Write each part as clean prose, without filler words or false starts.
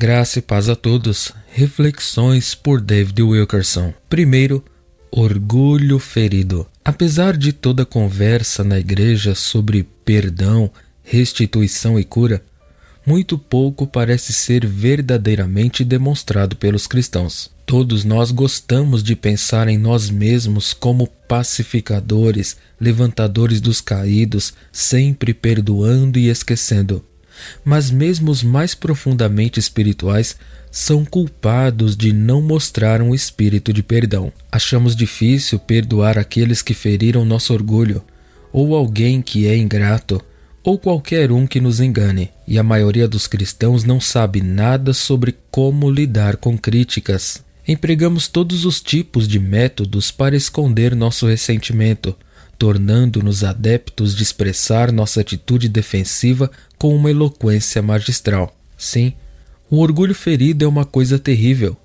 Graça e paz a todos. Reflexões por David Wilkerson. Primeiro, orgulho ferido. Apesar de toda a conversa na igreja sobre perdão, restituição e cura, muito pouco parece ser verdadeiramente demonstrado pelos cristãos. Todos nós gostamos de pensar em nós mesmos como pacificadores, levantadores dos caídos, sempre perdoando e esquecendo. Mas mesmo os mais profundamente espirituais são culpados de não mostrar um espírito de perdão. Achamos difícil perdoar aqueles que feriram nosso orgulho, ou alguém que é ingrato, ou qualquer um que nos engane. E a maioria dos cristãos não sabe nada sobre como lidar com críticas. Empregamos todos os tipos de métodos para esconder nosso ressentimento, tornando-nos adeptos de expressar nossa atitude defensiva com uma eloquência magistral. Sim, o orgulho ferido é uma coisa terrível.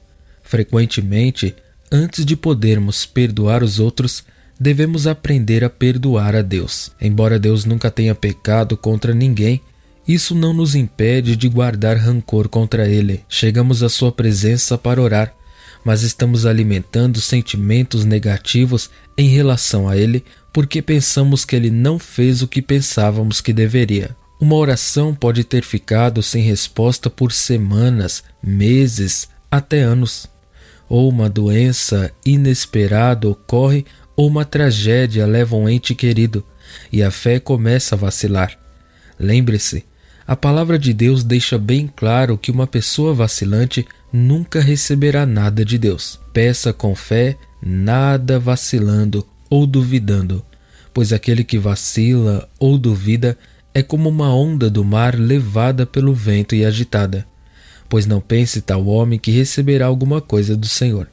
Frequentemente, antes de podermos perdoar os outros, devemos aprender a perdoar a Deus. Embora Deus nunca tenha pecado contra ninguém, isso não nos impede de guardar rancor contra Ele. Chegamos à sua presença para orar, mas estamos alimentando sentimentos negativos em relação a Ele porque pensamos que Ele não fez o que pensávamos que deveria. Uma oração pode ter ficado sem resposta por semanas, meses, até anos. Ou uma doença inesperada ocorre, ou uma tragédia leva um ente querido, e a fé começa a vacilar. Lembre-se, a palavra de Deus deixa bem claro que uma pessoa vacilante nunca receberá nada de Deus. Peça com fé, nada vacilando ou duvidando, pois aquele que vacila ou duvida é como uma onda do mar levada pelo vento e agitada. Pois não pense tal homem que receberá alguma coisa do Senhor.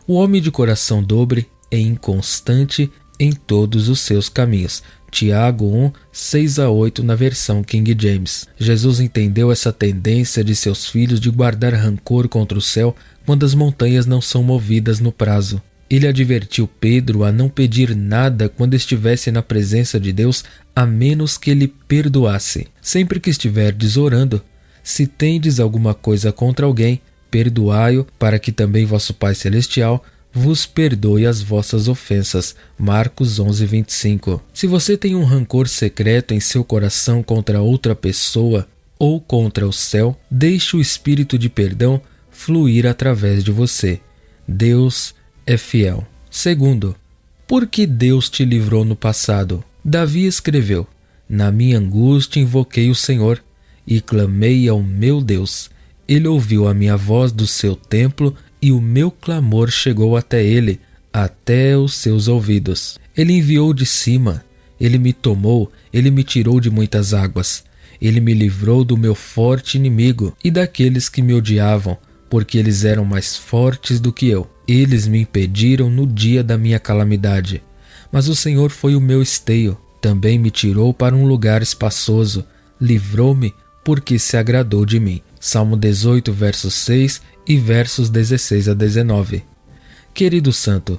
O homem de coração dobre é inconstante em todos os seus caminhos. Tiago 1, 6-8 na versão King James. Jesus entendeu essa tendência de seus filhos de guardar rancor contra o céu quando as montanhas não são movidas no prazo. Ele advertiu Pedro a não pedir nada quando estivesse na presença de Deus, a menos que ele perdoasse. Sempre que estiverdes orando, se tendes alguma coisa contra alguém, perdoai-o, para que também vosso Pai Celestial vos perdoe as vossas ofensas. Marcos 11, 25. Se você tem um rancor secreto em seu coração contra outra pessoa ou contra o céu, deixe o espírito de perdão fluir através de você. Deus é fiel. Segundo, por que Deus te livrou no passado? Davi escreveu: na minha angústia invoquei o Senhor e clamei ao meu Deus. Ele ouviu a minha voz do seu templo e o meu clamor chegou até ele, até os seus ouvidos. Ele enviou de cima, ele me tomou, ele me tirou de muitas águas. Ele me livrou do meu forte inimigo e daqueles que me odiavam, porque eles eram mais fortes do que eu. Eles me impediram no dia da minha calamidade. Mas o Senhor foi o meu esteio, também me tirou para um lugar espaçoso, livrou-me porque se agradou de mim. Salmo 18, versos 6 e versos 16-19. Querido santo,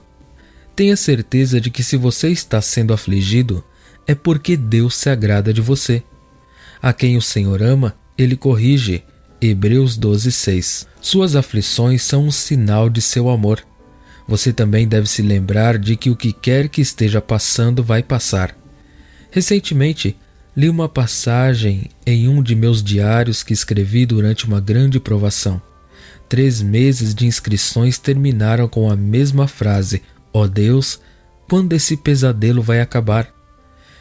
tenha certeza de que se você está sendo afligido, é porque Deus se agrada de você. A quem o Senhor ama, Ele corrige. Hebreus 12, 6. Suas aflições são um sinal de seu amor. Você também deve se lembrar de que o que quer que esteja passando vai passar. Recentemente, li uma passagem em um de meus diários que escrevi durante uma grande provação. 3 meses de inscrições terminaram com a mesma frase: ó Deus, quando esse pesadelo vai acabar?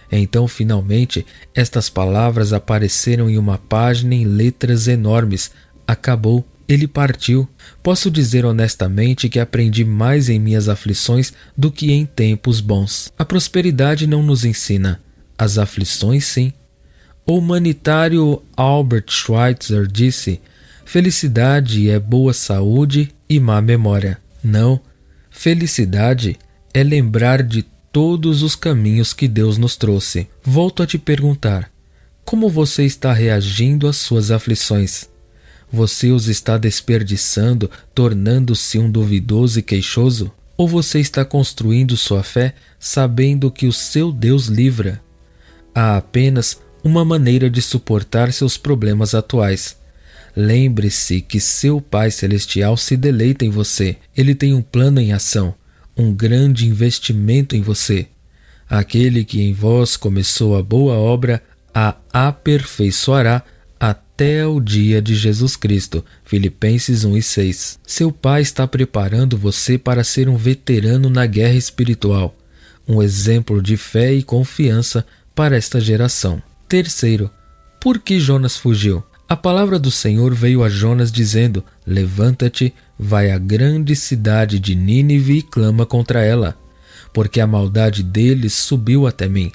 Então, finalmente, estas palavras apareceram em uma página em letras enormes. Acabou. Ele partiu. Posso dizer honestamente que aprendi mais em minhas aflições do que em tempos bons. A prosperidade não nos ensina. As aflições, sim. O humanitário Albert Schweitzer disse: felicidade é boa saúde e má memória. Não, felicidade é lembrar de todos os caminhos que Deus nos trouxe. Volto a te perguntar: como você está reagindo às suas aflições? Você os está desperdiçando, tornando-se um duvidoso e queixoso? Ou você está construindo sua fé sabendo que o seu Deus livra? Há apenas uma maneira de suportar seus problemas atuais: Lembre-se que seu Pai Celestial se deleita em você. Ele tem um plano em ação, um grande investimento em você. Aquele que em vós começou a boa obra, a aperfeiçoará até o dia de Jesus Cristo. Filipenses 1:6. Seu Pai está preparando você para ser um veterano na guerra espiritual, um exemplo de fé e confiança para esta geração. Terceiro, por que Jonas fugiu? A palavra do Senhor veio a Jonas dizendo: levanta-te, vai à grande cidade de Nínive e clama contra ela, porque a maldade deles subiu até mim.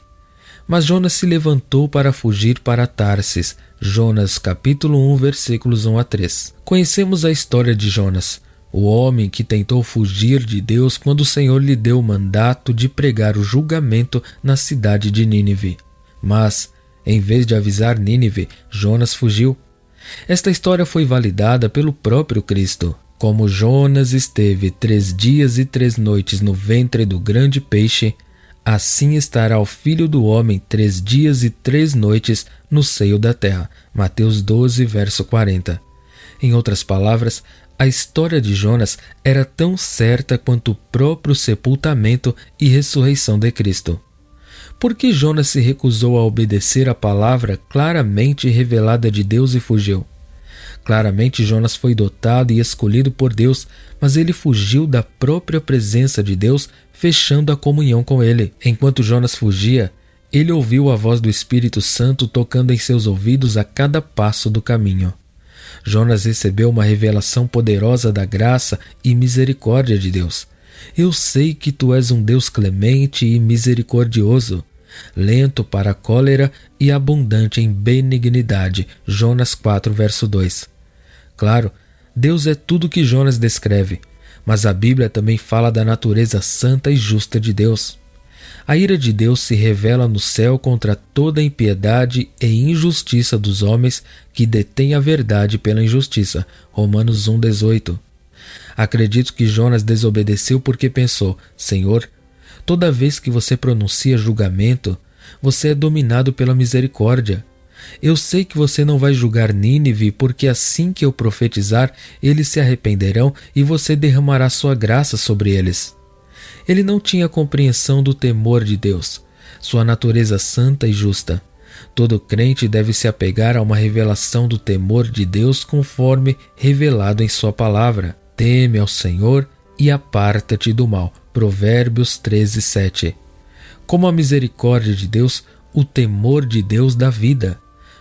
Mas Jonas se levantou para fugir para Tarsis. Jonas capítulo 1, versículos 1 a 3. Conhecemos a história de Jonas, o homem que tentou fugir de Deus quando o Senhor lhe deu o mandato de pregar o julgamento na cidade de Nínive. Mas, em vez de avisar Nínive, Jonas fugiu. Esta história foi validada pelo próprio Cristo. Como Jonas esteve 3 dias e 3 noites no ventre do grande peixe, assim estará o Filho do Homem 3 dias e 3 noites no seio da terra. Mateus 12, verso 40. Em outras palavras, a história de Jonas era tão certa quanto o próprio sepultamento e ressurreição de Cristo. Por que Jonas se recusou a obedecer à palavra claramente revelada de Deus e fugiu? Claramente Jonas foi dotado e escolhido por Deus, mas ele fugiu da própria presença de Deus, fechando a comunhão com ele. Enquanto Jonas fugia, ele ouviu a voz do Espírito Santo tocando em seus ouvidos a cada passo do caminho. Jonas recebeu uma revelação poderosa da graça e misericórdia de Deus. Eu sei que tu és um Deus clemente e misericordioso, lento para a cólera e abundante em benignidade. Jonas 4, verso 2. Claro, Deus é tudo que Jonas descreve, mas a Bíblia também fala da natureza santa e justa de Deus. A ira de Deus se revela no céu contra toda a impiedade e injustiça dos homens que detêm a verdade pela injustiça. Romanos 1,18. Acredito que Jonas desobedeceu porque pensou: Senhor, toda vez que você pronuncia julgamento, você é dominado pela misericórdia. Eu sei que você não vai julgar Nínive, porque assim que eu profetizar, eles se arrependerão e você derramará sua graça sobre eles. Ele não tinha compreensão do temor de Deus, sua natureza santa e justa. Todo crente deve se apegar a uma revelação do temor de Deus conforme revelado em sua palavra. Teme ao Senhor e aparta-te do mal. Provérbios 13:7. Como a misericórdia de Deus, o temor de Deus dá vida.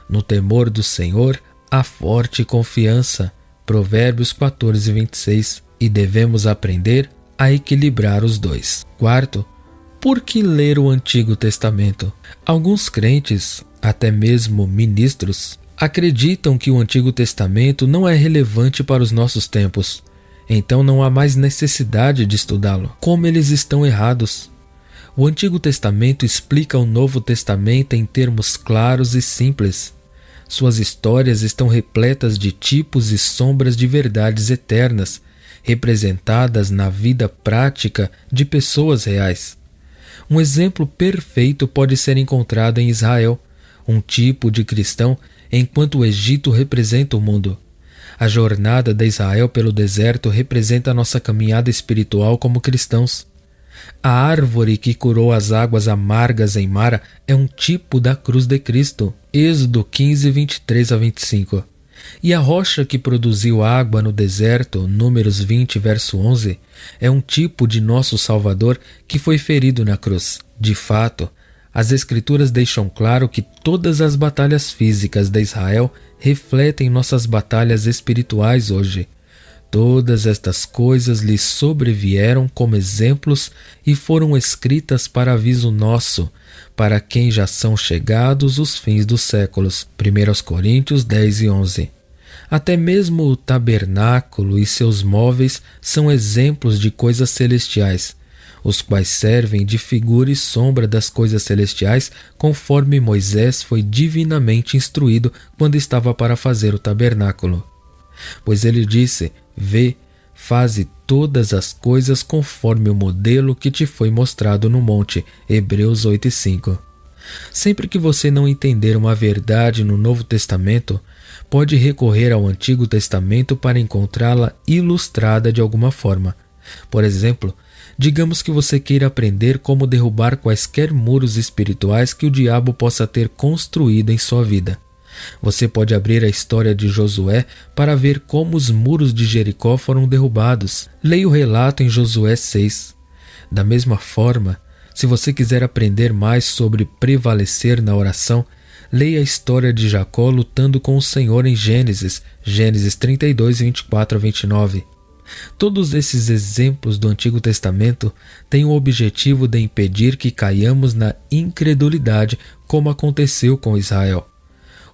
No temor do Senhor há forte confiança. Provérbios 14:26. E devemos aprender a equilibrar os dois. Quarto, por que ler o Antigo Testamento? Alguns crentes, até mesmo ministros, acreditam que o Antigo Testamento não é relevante para os nossos tempos. Então não há mais necessidade de estudá-lo. Como eles estão errados. O Antigo Testamento explica o Novo Testamento em termos claros e simples. Suas histórias estão repletas de tipos e sombras de verdades eternas, representadas na vida prática de pessoas reais. Um exemplo perfeito pode ser encontrado em Israel, um tipo de cristão, enquanto o Egito representa o mundo. A jornada de Israel pelo deserto representa a nossa caminhada espiritual como cristãos. A árvore que curou as águas amargas em Mara é um tipo da cruz de Cristo. Êxodo 15, 23 a 25. E a rocha que produziu água no deserto, Números 20, verso 11, é um tipo de nosso Salvador que foi ferido na cruz. De fato, as Escrituras deixam claro que todas as batalhas físicas de Israel refletem nossas batalhas espirituais hoje. Todas estas coisas lhes sobrevieram como exemplos e foram escritas para aviso nosso, para quem já são chegados os fins dos séculos. 1 Coríntios 10 e 11. Até mesmo o tabernáculo e seus móveis são exemplos de coisas celestiais, os quais servem de figura e sombra das coisas celestiais, conforme Moisés foi divinamente instruído quando estava para fazer o tabernáculo. Pois ele disse: Vê, faze todas as coisas conforme o modelo que te foi mostrado no monte. Hebreus 8:5. Sempre que você não entender uma verdade no Novo Testamento, pode recorrer ao Antigo Testamento para encontrá-la ilustrada de alguma forma. Por exemplo, digamos que você queira aprender como derrubar quaisquer muros espirituais que o diabo possa ter construído em sua vida. Você pode abrir a história de Josué para ver como os muros de Jericó foram derrubados. Leia o relato em Josué 6. Da mesma forma, se você quiser aprender mais sobre prevalecer na oração, leia a história de Jacó lutando com o Senhor em Gênesis 32, 24 a 29. Todos esses exemplos do Antigo Testamento têm o objetivo de impedir que caiamos na incredulidade, como aconteceu com Israel.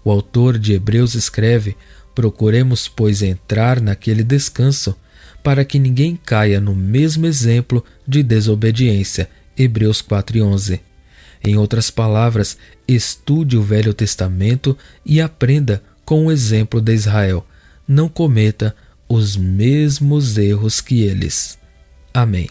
O autor de Hebreus escreve: procuremos, pois, entrar naquele descanso, para que ninguém caia no mesmo exemplo de desobediência. Hebreus 4:11. Em outras palavras, estude o Velho Testamento e aprenda com o exemplo de Israel. Não cometa os mesmos erros que eles. Amém.